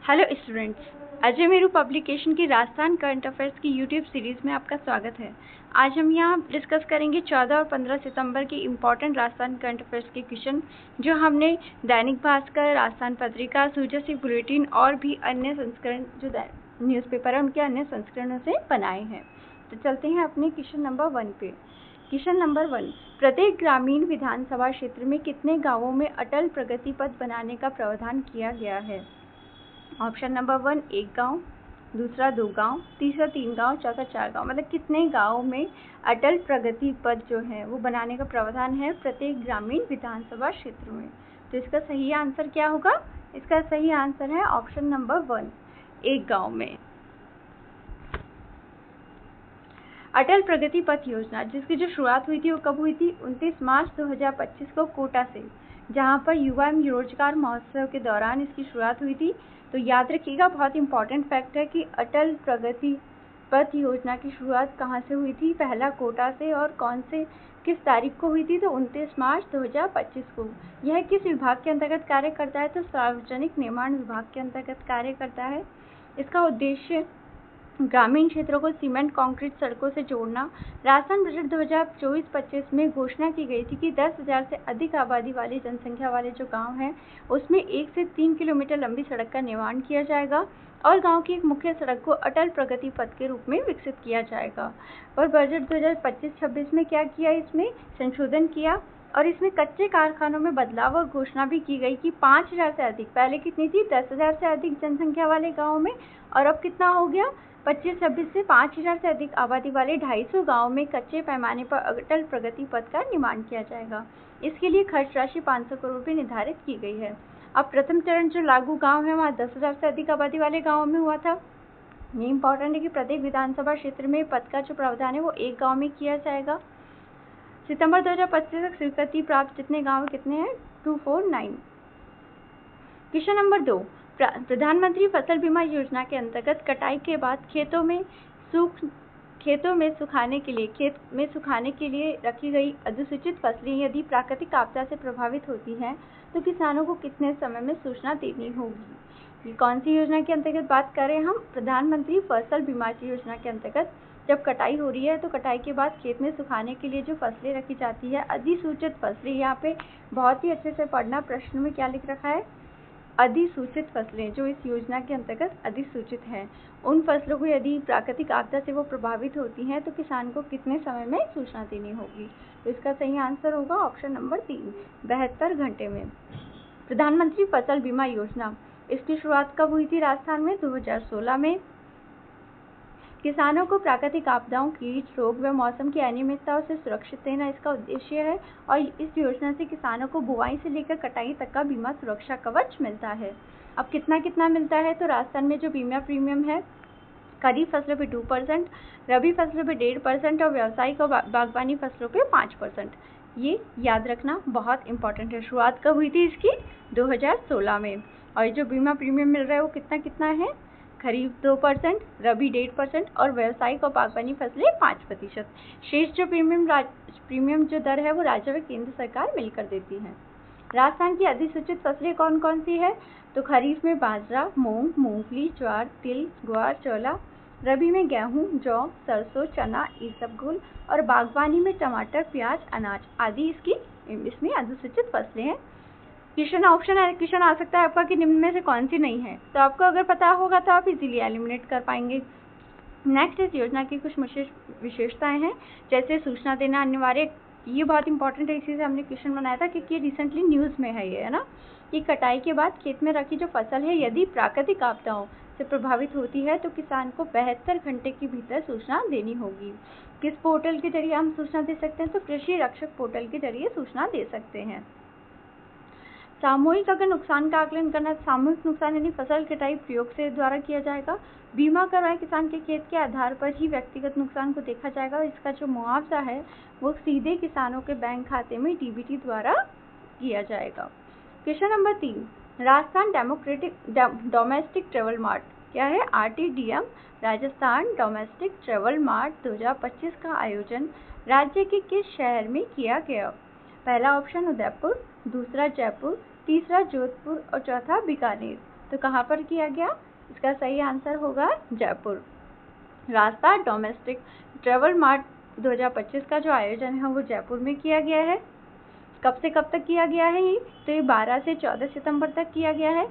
Hello students, Ajay Meru publication की Rajasthan current affairs की YouTube series में आपका स्वागत है। आज हम यहाँ डिस्कस करेंगे 14 और 15 सितंबर के इम्पॉर्टेंट राजस्थान करंट अफेयर्स के क्वेश्चन जो हमने दैनिक भास्कर, राजस्थान पत्रिका, सूर्य बुलेटिन और भी अन्य संस्करण जो न्यूज़पेपर है उनके अन्य संस्करणों से बनाए हैं। तो चलते हैं अपने क्वेश्चन नंबर 1 पे। क्वेश्चन नंबर 1, प्रत्येक ग्रामीण विधानसभा क्षेत्र में कितने गाँवों में अटल प्रगति पथ बनाने का प्रावधान किया गया है? ऑप्शन नंबर 1 1 गांव, दूसरा 2 गांव, तीसरा 3 गांव, चौथा 4 गांव। मतलब कितने गांव में अटल प्रगति पथ जो है वो बनाने का प्रावधान है प्रत्येक ग्रामीण विधानसभा क्षेत्र में। तो इसका सही आंसर क्या होगा? इसका सही आंसर है ऑप्शन नंबर 1 1 गांव में। अटल प्रगति पथ योजना जिसकी जो शुरुआत हुई थी वो कब हुई थी? 29 मार्च 2025 को कोटा से, जहां पर युवा एवं रोजगार महोत्सव के दौरान इसकी शुरुआत हुई थी। तो याद रखिएगा, बहुत इंपॉर्टेंट फैक्ट है कि अटल प्रगति पथ योजना की शुरुआत कहां से हुई थी? पहला कोटा से, और किस तारीख को हुई थी? तो 29 मार्च 2025 को। यह किस विभाग के अंतर्गत कार्य करता है? तो सार्वजनिक निर्माण विभाग के अंतर्गत कार्य करता है। इसका उद्देश्य ग्रामीण क्षेत्रों को सीमेंट कंक्रीट सड़कों से जोड़ना। राजस्थान बजट 2024-25 में घोषणा की गई थी कि 10,000 से अधिक आबादी वाली जनसंख्या वाले जो गांव हैं उसमें 1 से 3 किलोमीटर लंबी सड़क का निर्माण किया जाएगा और गांव की एक मुख्य सड़क को अटल प्रगति पथ के रूप में विकसित किया जाएगा। और बजट 2025-26 में क्या किया? इसमें संशोधन किया और इसमें कच्चे कारखानों में बदलाव और घोषणा भी की गई कि 5,000 से अधिक, पहले कितनी थी? 10,000 से अधिक जनसंख्या वाले गाँव में, और अब कितना हो गया? 25-26 से 5,000 से अधिक आबादी वाले 250 गाँव में कच्चे पैमाने पर अटल प्रगति पथ का निर्माण किया जाएगा। इसके लिए खर्च राशि 500 करोड़ रुपये निर्धारित की गई है। अब प्रथम चरण जो लागू गांव है वहाँ 10,000 से अधिक आबादी वाले गाँव में हुआ था। ये इंपॉर्टेंट है कि प्रत्येक विधानसभा क्षेत्र में पथ का जो प्रावधान है वो एक गाँव में किया जाएगा। सितंबर 2025 तक स्वीकृति प्राप्त जितने गाँव कितने हैं? 249। क्वेश्चन नंबर 2, प्रधानमंत्री फसल बीमा योजना के अंतर्गत कटाई के बाद खेत में सुखाने के लिए रखी गई अधिसूचित फसलें यदि प्राकृतिक आपदा से प्रभावित होती हैं तो किसानों को कितने समय में सूचना देनी होगी? ये कौन सी योजना के अंतर्गत बात कर रहे हैं हम? प्रधानमंत्री फसल बीमा योजना के अंतर्गत जब कटाई हो रही है तो कटाई के बाद खेत में सुखाने के लिए जो फसलें रखी जाती है, अधिसूचित फसलें, यहाँ पे बहुत ही अच्छे से पढ़ना, प्रश्न में क्या लिख रखा है? अधिसूचित फसलें जो इस योजना के अंतर्गत अधिसूचित हैं, उन फसलों को यदि प्राकृतिक आपदा से वो प्रभावित होती हैं तो किसान को कितने समय में सूचना देनी होगी? तो इसका सही आंसर होगा ऑप्शन नंबर 3 72 घंटे में। प्रधानमंत्री फसल बीमा योजना इसकी शुरुआत कब हुई थी? राजस्थान में 2016 में। किसानों को प्राकृतिक आपदाओं, कीट रोग व मौसम की अनियमितताओं से सुरक्षित देना इसका उद्देश्य है और इस योजना से किसानों को बुआई से लेकर कटाई तक का बीमा सुरक्षा कवच मिलता है। अब कितना मिलता है? तो राजस्थान में जो बीमा प्रीमियम है, खरीफ फसलों पे 2%, रबी फसलों पे 1.5% और व्यावसायिक और बागवानी फसलों पे 5%। ये याद रखना बहुत इंपॉर्टेंट है। शुरुआत कब हुई थी इसकी? 2016 में। और जो बीमा प्रीमियम मिल रहा है वो कितना है? खरीफ 2%, रबी 1.5% और व्यावसायिक और बागवानी फसलें 5%। शेष जो प्रीमियम जो दर है वो राज्य व केंद्र सरकार मिलकर देती है। राजस्थान की अधिसूचित फसलें कौन कौन सी है? तो खरीफ में बाजरा, मूंग, मूंगफली, ज्वार, तिल, ग्वार, चौला, रबी में गेहूं, जौ, सरसों, चना, ईसबगुल और बागवानी में टमाटर, प्याज, अनाज आदि इसमें अधिसूचित फसलें हैं। क्वेश्चन आ सकता है आपका कि निम्न में से कौन सी नहीं है, तो आपको अगर पता होगा तो आप इजीली एलिमिनेट कर पाएंगे। नेक्स्ट, इस योजना की कुछ विशेषताएं हैं, जैसे सूचना देना अनिवार्य। ये बहुत इंपॉर्टेंट है, इसी से हमने क्वेश्चन बनाया था क्योंकि रिसेंटली न्यूज़ में है ये, है ना, कि कटाई के बाद खेत में रखी जो फसल है यदि प्राकृतिक आपदाओं से प्रभावित होती है तो किसान को 72 घंटे के भीतर सूचना देनी होगी। किस पोर्टल के जरिए हम सूचना दे सकते हैं? तो कृषि रक्षक पोर्टल के जरिए सूचना दे सकते हैं। सामूहिक अगर नुकसान का आकलन करना, सामूहिक नुकसान यानी फसल कटाई प्रयोग से द्वारा किया जाएगा। बीमा करवाए किसान के खेत के आधार पर ही व्यक्तिगत नुकसान को देखा जाएगा और इसका जो मुआवजा है वो सीधे किसानों के बैंक खाते में डीबीटी द्वारा किया जाएगा। Question number 3, Rajasthan domestic travel mart क्या है? RTDM Rajasthan domestic travel mart 2025 का आयोजन राज्य के किस शहर में किया गया? पहला ऑप्शन उदयपुर, दूसरा जयपुर, तीसरा जोधपुर और चौथा बीकानेर। तो कहाँ पर किया गया? इसका सही आंसर होगा जयपुर। रास्ता डोमेस्टिक ट्रेवल मार्ट 2025 का जो आयोजन है वो जयपुर में किया गया है। कब से कब तक किया गया है ये? तो ये 12 से 14 सितंबर तक किया गया है।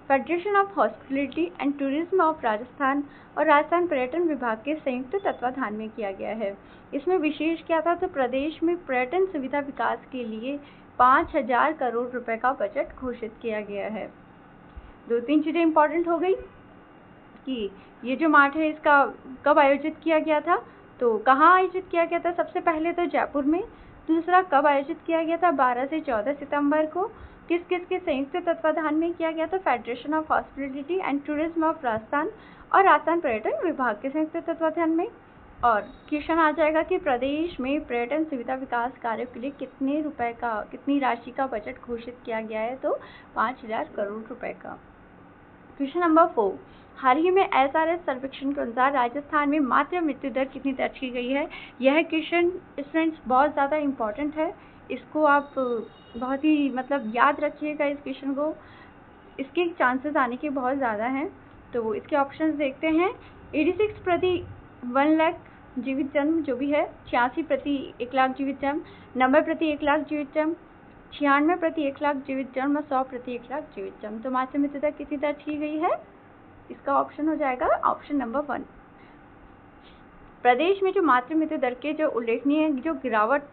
Federation of hospitality and tourism of Rajasthan और राजस्थान पर्यटन विभाग के संयुक्त तत्वाधान में किया गया है। इसमें विशेष क्या था? तो प्रदेश में पर्यटन सुविधा विकास के लिए 5000 करोड़ रुपए का बजट घोषित किया गया है। 2-3 चीजें इंपॉर्टेंट हो गई कि ये जो मार्ट है इसका कब आयोजित किया गया था, तो कहाँ आयोजित किया गया था? सबसे पहले तो जयपुर में। दूसरा, कब आयोजित किया गया था? 12 से 14 सितंबर को। किस किस के संयुक्त तत्वाधान में किया गया था? Federation of hospitality and tourism of Rajasthan और राजस्थान पर्यटन विभाग के संयुक्त तत्वाधान में। और क्वेश्चन आ जाएगा कि प्रदेश में पर्यटन सुविधा विकास कार्यों के लिए कितनी राशि का बजट घोषित किया गया है? तो 5000 करोड़ रुपए का। क्वेश्चन नंबर 4, हाल ही में SRS सर्वेक्षण के अनुसार राजस्थान में मातृ मृत्यु दर कितनी दर्ज की गई है? यह क्वेश्चन स्टूडेंट्स बहुत ज़्यादा इम्पॉर्टेंट है। इसको आप बहुत ही याद रखिएगा इस क्वेश्चन को। इसके चांसेस आने के बहुत ज़्यादा हैं। तो इसके ऑप्शंस देखते हैं। 86 प्रति 1 लाख जीवित जन्म जो भी है, 86 प्रति 1 लाख जीवित जन्म, 90 प्रति 1 लाख जीवित जन्म, 96 प्रति 1 लाख जीवित जन्म और 100 प्रति 1 लाख जीवित जन्म। तो मातृ मृत्यु दर कितनी दर्ज की गई है? इसका ऑप्शन हो जाएगा ऑप्शन नंबर 1। प्रदेश में जो मातृ मृत्यु दर के जो उल्लेखनीय जो गिरावट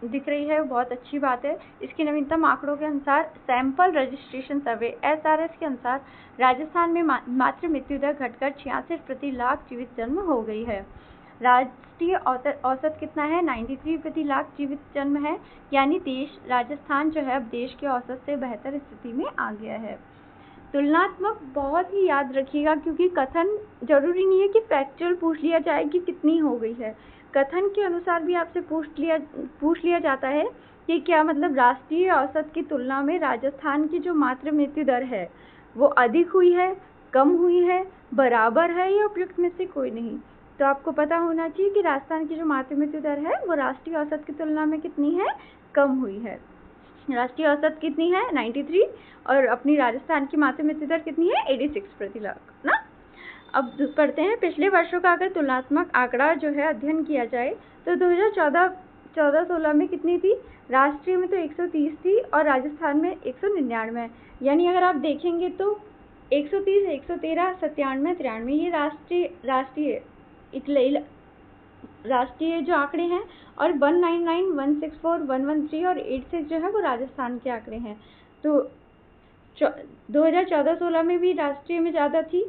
दिख रही है वो बहुत अच्छी बात है। इसके नवीनतम आंकड़ों के अनुसार सैंपल रजिस्ट्रेशन सर्वे SRS के अनुसार राजस्थान में मातृ मृत्यु दर घटकर 66 प्रति लाख जीवित जन्म हो गई है। राष्ट्रीय औसत कितना है? 93 प्रति लाख जीवित जन्म है। यानी राजस्थान जो है अब देश के औसत से बेहतर स्थिति में आ गया है। तुलनात्मक बहुत ही याद रखिएगा, क्योंकि कथन जरूरी नहीं है कि फैक्चुअल पूछ लिया जाए कि कितनी हो गई है। कथन के अनुसार भी आपसे पूछ लिया जाता है कि क्या राष्ट्रीय औसत की तुलना में राजस्थान की जो मातृ मृत्यु दर है वो अधिक हुई है, कम हुई है, बराबर है या उपयुक्त में से कोई नहीं। तो आपको पता होना चाहिए कि राजस्थान की जो मातृ मृत्यु दर है वो राष्ट्रीय औसत की तुलना में कितनी है? कम हुई है। राष्ट्रीय औसत कितनी है? 93 और अपनी राजस्थान की मातृ मृत्यु दर कितनी है? 86 प्रति लाख ना। अब पढ़ते हैं पिछले वर्षों का अगर तुलनात्मक आंकड़ा जो है अध्ययन किया जाए तो 2014-16 में कितनी थी? राष्ट्रीय में तो 130 थी और राजस्थान में 199। यानी अगर आप देखेंगे तो 130, 113, 97, 93 ये राष्ट्रीय जो आंकड़े हैं और 199, 164, 113 और 86 जो है वो राजस्थान के आंकड़े हैं। तो 2014-16 में भी राष्ट्रीय में ज़्यादा थी,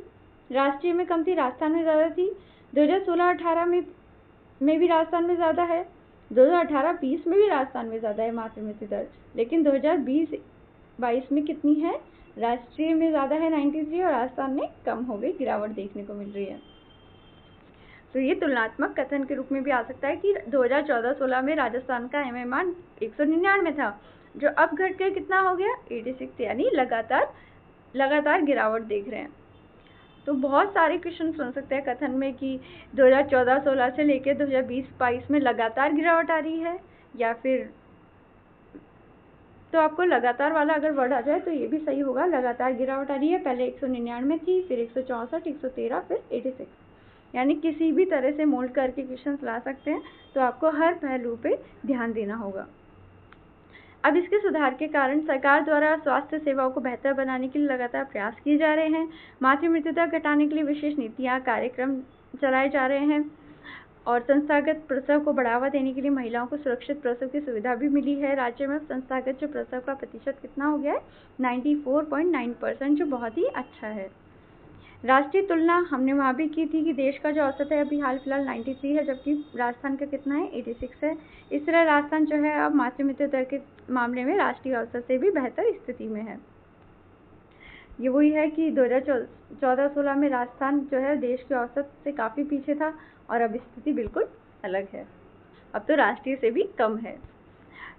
राष्ट्रीय में कम थी, राजस्थान में ज़्यादा थी। 2016-18 में भी राजस्थान में ज़्यादा है। 2018-20 में भी राजस्थान में ज़्यादा है मातृ मृत्यु दर। लेकिन 2020-22 में कितनी है? राष्ट्रीय में ज़्यादा है 93 और राजस्थान में कम हो गई, गिरावट देखने को मिल रही है। तो ये तुलनात्मक कथन के रूप में भी आ सकता है कि 2014-16 में राजस्थान का MM मान 199 था, जो अब घटकर कितना हो गया? 86। यानी लगातार गिरावट देख रहे हैं। तो बहुत सारे क्वेश्चन सुन सकते हैं कथन में कि 2014-16 से लेकर 2020-22 में लगातार गिरावट आ रही है, या फिर तो आपको लगातार वाला अगर वर्ड आ जाए तो ये भी सही होगा। लगातार गिरावट आ रही है, पहले 199 थी, फिर 164, 113, फिर 86। यानी किसी भी तरह से मोल्ड करके क्वेश्चन ला सकते हैं, तो आपको हर पहलू पे ध्यान देना होगा। अब इसके सुधार के कारण सरकार द्वारा स्वास्थ्य सेवाओं को बेहतर बनाने के लिए लगातार प्रयास किए जा रहे हैं। मातृ मृत्यु दर घटाने के लिए विशेष नीतियाँ, कार्यक्रम चलाए जा रहे हैं और संस्थागत प्रसव को बढ़ावा देने के लिए महिलाओं को सुरक्षित प्रसव की सुविधा भी मिली है। राज्य में संस्थागत जो प्रसव का प्रतिशत कितना हो गया है? 94.9%, जो बहुत ही अच्छा है। राष्ट्रीय तुलना हमने वहाँ भी की थी कि देश का जो औसत है अभी हाल फिलहाल 93 है, जबकि राजस्थान का कितना है? 86 है। इस तरह राजस्थान जो है अब मातृ मृत्यु दर के मामले में राष्ट्रीय औसत से भी बेहतर स्थिति में है। ये वही है कि 2014-16 में राजस्थान जो है देश के औसत से काफ़ी पीछे था और अब स्थिति बिल्कुल अलग है, अब तो राष्ट्रीय से भी कम है।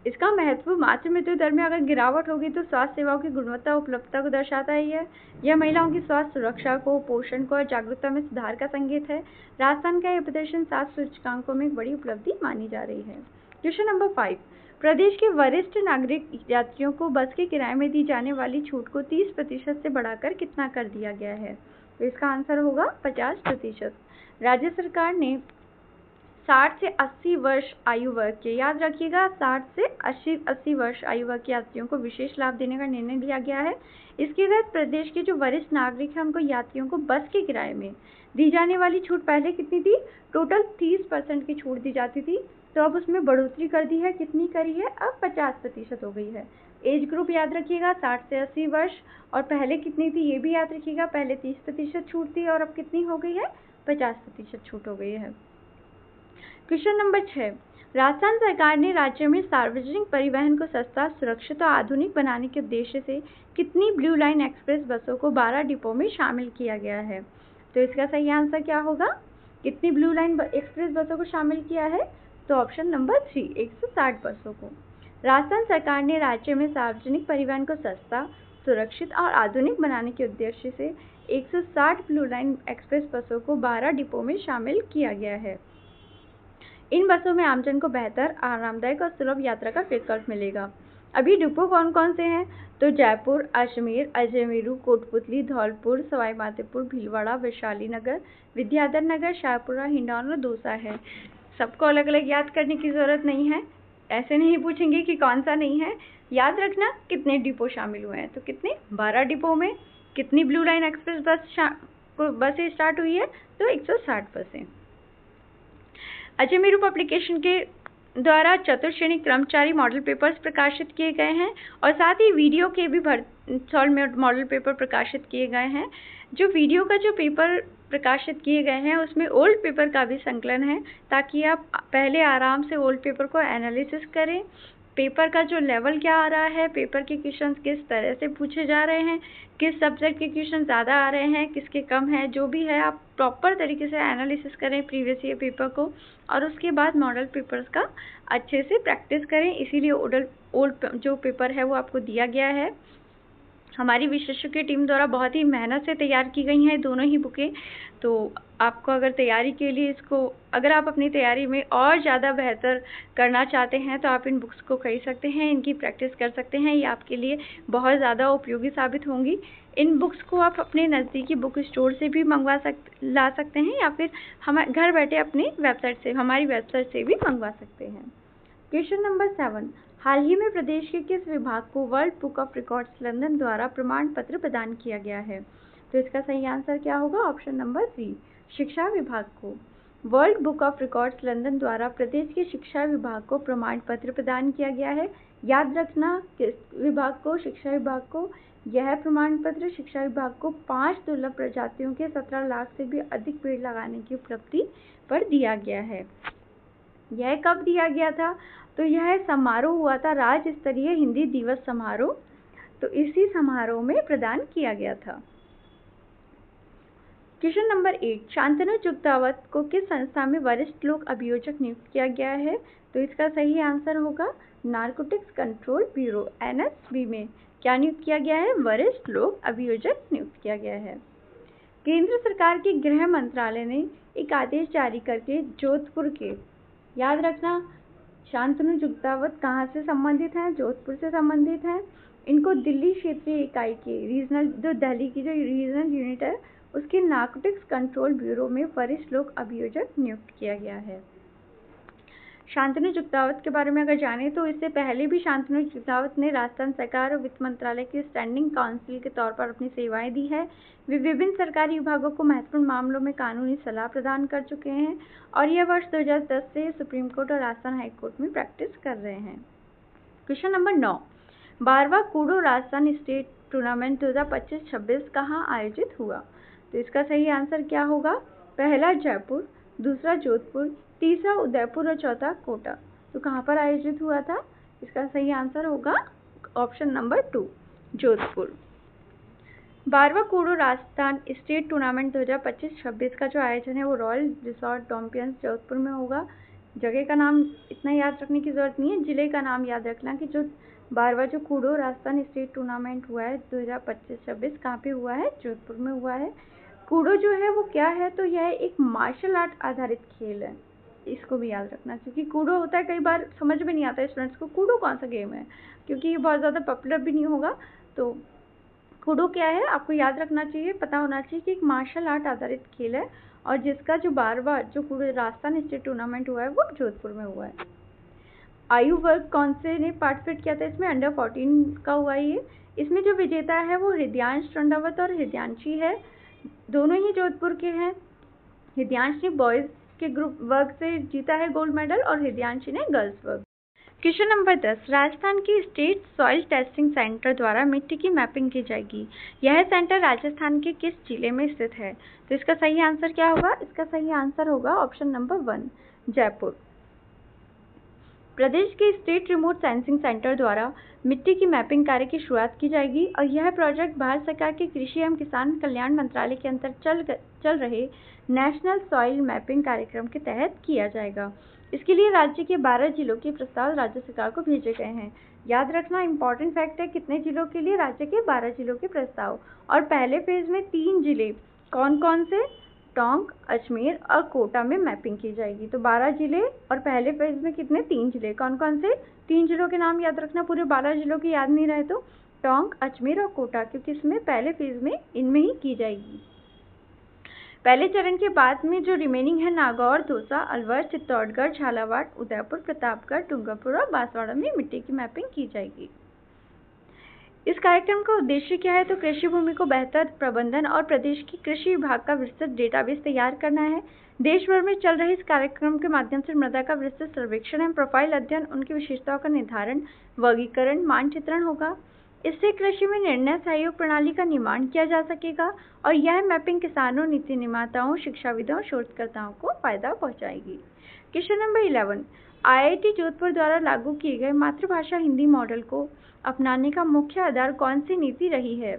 इसका महत्व मातृ मृत्यु दर में अगर गिरावट होगी तो स्वास्थ्य सेवाओं की गुणवत्ता उपलब्धता को दर्शाता ही है। यह महिलाओं की स्वास्थ्य सुरक्षा को, पोषण को और जागरूकता में सुधार का संकेत है। राजस्थान का यह प्रदर्शन 7 सूचकांकों में एक बड़ी उपलब्धि मानी जा रही है। क्वेश्चन नंबर 5, प्रदेश के वरिष्ठ नागरिक यात्रियों को बस के किराए में दी जाने वाली छूट को 30% से बढ़ाकर कितना कर दिया गया है? तो इसका आंसर होगा 50%। राज्य सरकार ने 60 से 80 वर्ष आयु वर्ग के, याद रखिएगा 60 से 80 वर्ष आयु वर्ग के यात्रियों को विशेष लाभ देने का निर्णय लिया गया है। इसके तहत प्रदेश के जो वरिष्ठ नागरिक हैं उनको यात्रियों को बस के किराए में दी जाने वाली छूट पहले कितनी थी? टोटल 30% की छूट दी जाती थी, तो अब उसमें बढ़ोतरी कर दी है। कितनी करी है? अब 50% हो गई है। एज ग्रुप याद रखिएगा 60 से 80 वर्ष, और पहले कितनी थी ये भी याद रखिएगा, पहले 30% छूट थी और अब कितनी हो गई है? 50% छूट हो गई है। क्वेश्चन नंबर 6, राजस्थान सरकार ने राज्य में सार्वजनिक परिवहन को सस्ता, सुरक्षित और आधुनिक बनाने के उद्देश्य से कितनी ब्लू लाइन एक्सप्रेस बसों को 12 डिपो में शामिल किया गया है? तो इसका सही आंसर क्या होगा? कितनी ब्लू लाइन एक्सप्रेस बसों को शामिल किया है? तो ऑप्शन नंबर 3, 160 बसों को। राजस्थान सरकार ने राज्य में सार्वजनिक परिवहन को सस्ता, सुरक्षित और आधुनिक बनाने के उद्देश्य से 160 ब्लू लाइन एक्सप्रेस बसों को 12 डिपो में शामिल किया गया है। इन बसों में आमजन को बेहतर, आरामदायक और सुलभ यात्रा का विकल्प मिलेगा। अभी डिपो कौन कौन से हैं? तो जयपुर, अजमेर, अजमेरू, कोटपुतली, धौलपुर, सवाई माधोपुर, भीलवाड़ा, वैशाली नगर, विद्याधर नगर, शाहपुरा, हिंडौन और दौसा है। सबको अलग अलग याद करने की ज़रूरत नहीं है, ऐसे नहीं पूछेंगे कि कौन सा नहीं है। याद रखना कितने डिपो शामिल हुए हैं, तो कितने? 12 डिपो में कितनी ब्लू लाइन एक्सप्रेस बसें स्टार्ट हुई है? तो 160 बसें। अजमेरू पब्लिकेशन के द्वारा चतुर्श्रेणी कर्मचारी मॉडल पेपर्स प्रकाशित किए गए हैं और साथ ही वीडियो के भी मॉडल पेपर प्रकाशित किए गए हैं। जो वीडियो का जो पेपर प्रकाशित किए गए हैं उसमें ओल्ड पेपर का भी संकलन है, ताकि आप पहले आराम से ओल्ड पेपर को एनालिसिस करें, पेपर का जो लेवल क्या आ रहा है, पेपर के क्वेश्चन किस तरह से पूछे जा रहे हैं, किस सब्जेक्ट के क्वेश्चन ज़्यादा आ रहे हैं, किसके कम है, जो भी है आप प्रॉपर तरीके से एनालिसिस करें प्रीवियस ईयर पेपर को, और उसके बाद मॉडल पेपर्स का अच्छे से प्रैक्टिस करें। इसीलिए ओल्ड जो पेपर है वो आपको दिया गया है। हमारी विशेषज्ञ की टीम द्वारा बहुत ही मेहनत से तैयार की गई हैं दोनों ही बुकें। तो आपको अगर तैयारी के लिए अगर आप अपनी तैयारी में और ज़्यादा बेहतर करना चाहते हैं तो आप इन बुक्स को खरीद सकते हैं, इनकी प्रैक्टिस कर सकते हैं। ये आपके लिए बहुत ज़्यादा उपयोगी साबित होंगी। इन बुक्स को आप अपने नज़दीकी बुक स्टोर से भी ला सकते हैं, या फिर हमारे घर बैठे अपनी वेबसाइट से, हमारी वेबसाइट से भी मंगवा सकते हैं। क्वेश्चन नंबर 7, हाल ही में प्रदेश के किस विभाग को world book of records London द्वारा प्रमाण पत्र प्रदान किया गया है? तो इसका सही आंसर क्या होगा? ऑप्शन नंबर 3, शिक्षा विभाग को। World book of records London द्वारा प्रदेश के शिक्षा विभाग को प्रमाण पत्र प्रदान किया गया है। याद रखना किस विभाग को? शिक्षा विभाग को। यह प्रमाण पत्र शिक्षा विभाग को 5 दुर्लभ प्रजातियों के 17 लाख से भी अधिक पेड़ लगाने की उपलब्धि पर दिया गया है। यह कब दिया गया था? तो यह समारोह हुआ था, राज्य स्तरीय हिंदी दिवस समारोह, तो इसी समारोह में प्रदान किया गया था। क्वेश्चन नंबर 8, शांतनु जुगतावत को किस संस्था में वरिष्ठ लोक अभियोजक नियुक्त किया गया है? तो इसका सही आंसर होगा नारकोटिक्स कंट्रोल ब्यूरो NSB में क्या नियुक्त किया गया है? वरिष्ठ लोक अभियोजक नियुक्त किया गया है। केंद्र सरकार के गृह मंत्रालय ने एक आदेश जारी करके जोधपुर के, याद रखना शांतनु जुगतावत कहाँ से संबंधित हैं? जोधपुर से संबंधित हैं। इनको दिल्ली क्षेत्रीय इकाई के दिल्ली की जो रीजनल यूनिट है उसके नारकोटिक्स कंट्रोल ब्यूरो में वरिष्ठ लोक अभियोजक नियुक्त किया गया है। शांतनु जुगतावत के बारे में अगर जाने तो इससे पहले भी शांतनु जुगतावत ने राजस्थान सरकार और वित्त मंत्रालय के स्टैंडिंग काउंसिल के तौर पर अपनी सेवाएं दी है। वे विभिन्न सरकारी विभागों को महत्वपूर्ण मामलों में कानूनी सलाह प्रदान कर चुके हैं और यह वर्ष 2010 से सुप्रीम कोर्ट और राजस्थान हाई कोर्ट में प्रैक्टिस कर रहे हैं। क्वेश्चन नंबर 9, 12वां कूडो राजस्थान स्टेट टूर्नामेंट 2025-26 कहाँ आयोजित हुआ? तो इसका सही आंसर क्या होगा? पहला जयपुर, दूसरा जोधपुर, तीसरा उदयपुर और चौथा कोटा। तो कहाँ पर आयोजित हुआ था? इसका सही आंसर होगा ऑप्शन नंबर 2, जोधपुर। 12वां कूडो राजस्थान स्टेट टूर्नामेंट 2025-26 का जो आयोजन है वो रॉयल रिसोर्ट डोम्पियंस जोधपुर में होगा। जगह का नाम इतना याद रखने की ज़रूरत नहीं है, जिले का नाम याद रखना कि जो 12वां जो कूडो राजस्थान स्टेट टूर्नामेंट हुआ है 2025-26 कहाँ पे हुआ है? जोधपुर में हुआ है। कूडो जो है वो क्या है? तो यह एक मार्शल आर्ट आधारित खेल है। इसको भी याद रखना, क्योंकि कूडो होता है, कई बार समझ में नहीं आता है स्टूडेंट्स को कूडो कौन सा गेम है, क्योंकि ये बहुत ज़्यादा पॉपुलर भी नहीं होगा। तो कूडो क्या है आपको याद रखना चाहिए, पता होना चाहिए कि एक मार्शल आर्ट आधारित खेल है, और जिसका जो बार जो कूडो राजस्थान स्टेट टूर्नामेंट हुआ है वो जोधपुर में हुआ है। आयु वर्ग कौन से ने पार्टिसिपेट किया था इसमें? अंडर 14 का हुआ ये। इसमें जो विजेता है वो हृदयांश टंडावत और हृदयांशी है, दोनों ही जोधपुर के हैं। हृदयांश ने बॉयज के ग्रुप वर्ग से जीता है गोल्ड मेडल और हृदयांशी ने गर्ल्स वर्ग। क्वेश्चन नंबर 10, राजस्थान की स्टेट सॉइल टेस्टिंग सेंटर द्वारा मिट्टी की मैपिंग की जाएगी। यह सेंटर राजस्थान के किस जिले में स्थित है? तो इसका सही आंसर क्या होगा? इसका सही आंसर होगा ऑप्शन नंबर 1, जयपुर। प्रदेश के स्टेट रिमोट सेंसिंग सेंटर द्वारा मिट्टी की मैपिंग कार्य की शुरुआत की जाएगी, और यह प्रोजेक्ट भारत सरकार के कृषि एवं किसान कल्याण मंत्रालय के अंतर्गत चल रहे नेशनल सॉइल मैपिंग कार्यक्रम के तहत किया जाएगा। इसके लिए राज्य के 12 जिलों के प्रस्ताव राज्य सरकार को भेजे गए हैं। याद रखना इंपॉर्टेंट फैक्ट है, कितने जिलों के लिए? राज्य के 12 जिलों के प्रस्ताव। और पहले फेज में 3 जिले कौन कौन से? टोंक, अजमेर और कोटा में मैपिंग की जाएगी। तो 12 जिले और पहले फेज में कितने? 3 जिले। कौन कौन से? 3 जिलों के नाम याद रखना, पूरे 12 जिलों के याद नहीं रहे तो टोंक, अजमेर और कोटा, क्योंकि इसमें पहले फेज में इनमें ही की जाएगी। पहले चरण के बाद में जो रिमेनिंग है नागौर, दौसा, अलवर, चित्तौड़गढ़, झालावाड़, उदयपुर, प्रतापगढ़, डूंगरपुर और बांसवाड़ा में मिट्टी की मैपिंग की जाएगी। इस कार्यक्रम का उद्देश्य क्या है? तो कृषि भूमि को बेहतर प्रबंधन और प्रदेश की कृषि विभाग का विस्तृत डेटाबेस तैयार करना है। देश भर में चल रहे इस कार्यक्रम के माध्यम से मृदा का विस्तृत सर्वेक्षण एवं प्रोफाइल अध्ययन, उनकी विशेषताओं का निर्धारण, वर्गीकरण, मानचित्रण होगा। इससे कृषि में निर्णय सहयोग प्रणाली का निर्माण किया जा सकेगा, और यह मैपिंग किसानों, नीति निर्माताओं, शिक्षाविदों और शोधकर्ताओं को फायदा पहुंचाएगी। क्वेश्चन नंबर 11, IIT जोधपुर द्वारा लागू किए गए मातृभाषा हिंदी मॉडल को अपनाने का मुख्य आधार कौन सी नीति रही है?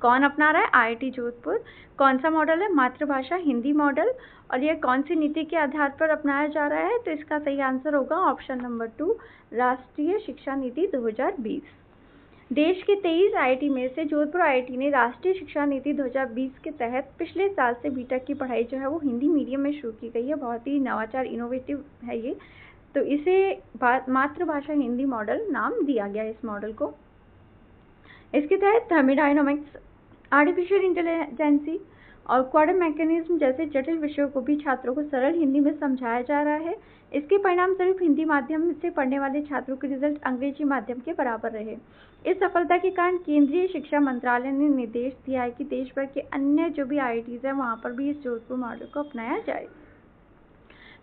कौन अपना रहा है? IIT जोधपुर। कौन सा मॉडल है? मातृभाषा हिंदी मॉडल। और यह कौन सी नीति के आधार पर अपनाया जा रहा है? तो इसका सही आंसर होगा ऑप्शन नंबर 2, राष्ट्रीय शिक्षा नीति 2020। देश के 23 IIT में से जोधपुर IIT ने राष्ट्रीय शिक्षा नीति 2020 के तहत पिछले साल से बीटेक की पढ़ाई जो है वो हिंदी मीडियम में शुरू की गई है। बहुत ही नवाचार, इनोवेटिव है ये, तो इसे मातृभाषा हिंदी मॉडल नाम दिया गया इस मॉडल को। इसके तहत थर्मोडायनामिक्स, आर्टिफिशियल इंटेलिजेंसी और क्वांटम मैकेनिज्म जैसे जटिल विषयों को भी छात्रों को सरल हिंदी में समझाया जा रहा है। इसके परिणाम स्वरूप हिंदी माध्यम से पढ़ने वाले छात्रों के रिजल्ट अंग्रेजी माध्यम के बराबर रहे। इस सफलता के कारण केंद्रीय शिक्षा मंत्रालय ने निर्देश दिया है कि देश भर के अन्य जो भी IITs हैं वहाँ पर भी इस जोधपुर मॉडल को अपनाया जाए।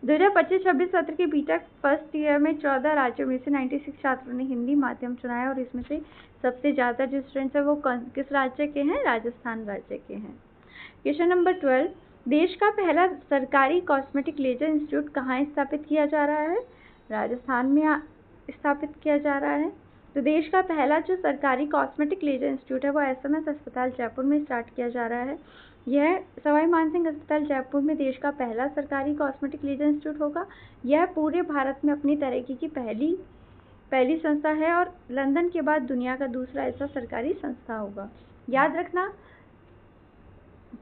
2025-26 सत्र के बीटेक फर्स्ट ईयर में 14 राज्यों में से 96 छात्रों ने हिंदी माध्यम चुना है, और इसमें से सबसे ज़्यादा जो स्टूडेंट्स हैं वो किस राज्य के हैं? राजस्थान राज्य के हैं। क्वेश्चन नंबर 12, देश का पहला सरकारी कॉस्मेटिक लेजर इंस्टीट्यूट कहाँ स्थापित किया जा रहा है? राजस्थान में स्थापित किया जा रहा है। तो देश का पहला जो सरकारी कॉस्मेटिक लेजर इंस्टीट्यूट है वो SMS अस्पताल जयपुर में स्टार्ट किया जा रहा है। यह सवाई मानसिंह अस्पताल जयपुर में देश का पहला सरकारी कॉस्मेटिक लेजर इंस्टीट्यूट होगा। यह पूरे भारत में अपनी तरीके की पहली संस्था है, और लंदन के बाद दुनिया का दूसरा ऐसा सरकारी संस्था होगा। याद रखना,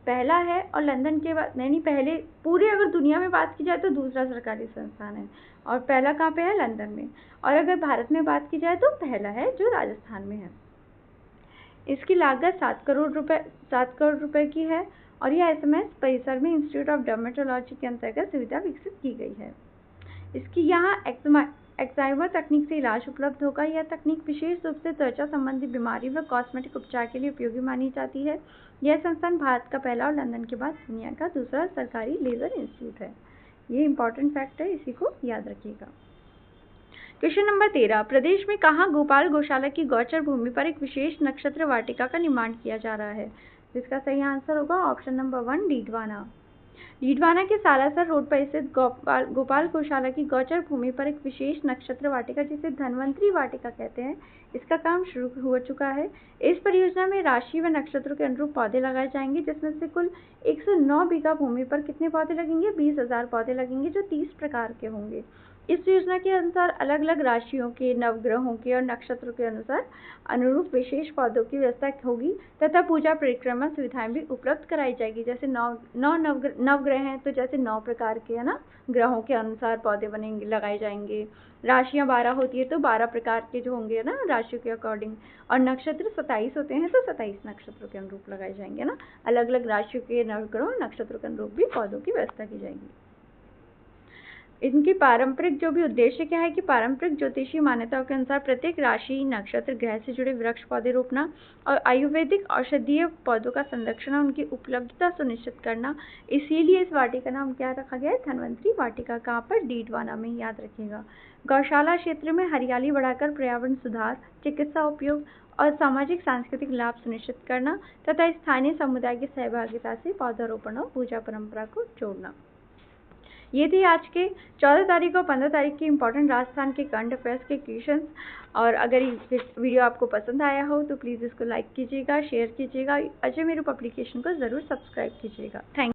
पहला है और लंदन के बाद नहीं, पहले पूरे अगर दुनिया में बात की जाए तो दूसरा सरकारी संस्थान है, और पहला कहाँ पे है? लंदन में। और अगर भारत में बात की जाए तो पहला है जो राजस्थान में है। इसकी लागत 7 करोड़ रुपए की है, और यह SMS परिसर में इंस्टीट्यूट ऑफ डर्मेटोलॉजी के अंतर्गत सुविधा विकसित की गई है। इसकी यहाँ एक्साइमर तकनीक से इलाज उपलब्ध होगा। यह तकनीक विशेष रूप से त्वचा संबंधी बीमारी व कॉस्मेटिक उपचार के लिए उपयोगी मानी जाती है। यह संस्थान भारत का पहला और लंदन के बाद दुनिया का दूसरा सरकारी लेजर इंस्टीट्यूट है। ये इंपॉर्टेंट फैक्ट है, इसी को याद रखिएगा। क्वेश्चन नंबर 13, प्रदेश में कहाँ गोपाल गौशाला की गौचर भूमि पर एक विशेष नक्षत्र वाटिका का निर्माण किया जा रहा है? जिसका सही आंसर होगा ऑप्शन नंबर 1, डीडवाना। डीडवाना के सालासर रोड पर स्थित गोपाल गौशाला की गौचर भूमि पर एक विशेष नक्षत्र वाटिका, जिसे धन्वंतरी वाटिका कहते हैं, इसका काम शुरू हो चुका है। इस परियोजना में राशि व नक्षत्रों के अनुरूप पौधे लगाए जाएंगे, जिसमें से कुल 109 बीघा भूमि पर कितने पौधे लगेंगे? 20,000 पौधे लगेंगे, जो 30 प्रकार के होंगे। इस योजना के अनुसार अलग अलग राशियों के, नवग्रहों के और नक्षत्रों के अनुसार अनुरूप विशेष पौधों की व्यवस्था होगी तथा पूजा परिक्रमा सुविधाएं भी उपलब्ध कराई जाएगी। जैसे नवग्रह हैं तो जैसे 9 प्रकार के, है ना, ग्रहों के अनुसार पौधे बनेंगे, लगाए जाएंगे। राशियां 12 होती है तो 12 प्रकार के जो होंगे ना राशियों के अकॉर्डिंग, और नक्षत्र 27 होते हैं तो 27 नक्षत्रों के अनुरूप लगाए जाएंगे ना। अलग अलग राशियों के, नवग्रहों, नक्षत्रों के अनुरूप भी पौधों की व्यवस्था की जाएगी। इनकी पारंपरिक जो भी उद्देश्य क्या है कि पारंपरिक ज्योतिषीय मान्यताओं के अनुसार प्रत्येक राशि, नक्षत्र, ग्रह से जुड़े वृक्ष पौधे रोपना और आयुर्वेदिक औषधीय पौधों का संरक्षण, उनकी उपलब्धता सुनिश्चित करना। इसीलिए इस वाटिका का नाम क्या रखा गया है? धन्वंतरी वाटिका। कहाँ पर? डीडवाना में, याद रखिएगा। गौशाला क्षेत्र में हरियाली बढ़ाकर पर्यावरण सुधार, चिकित्सा उपयोग और सामाजिक सांस्कृतिक लाभ सुनिश्चित करना तथा स्थानीय समुदाय की सहभागिता से पौधारोपण और पूजा परंपरा को जोड़ना। ये थी आज के 14 तारीख और 15 तारीख की इंपॉर्टेंट राजस्थान के करंट अफेयर्स के क्वेश्चंस। और अगर ये वीडियो आपको पसंद आया हो तो प्लीज़ इसको लाइक कीजिएगा, शेयर कीजिएगा। अजय मेरू पब्लिकेशन को ज़रूर सब्सक्राइब कीजिएगा। थैंक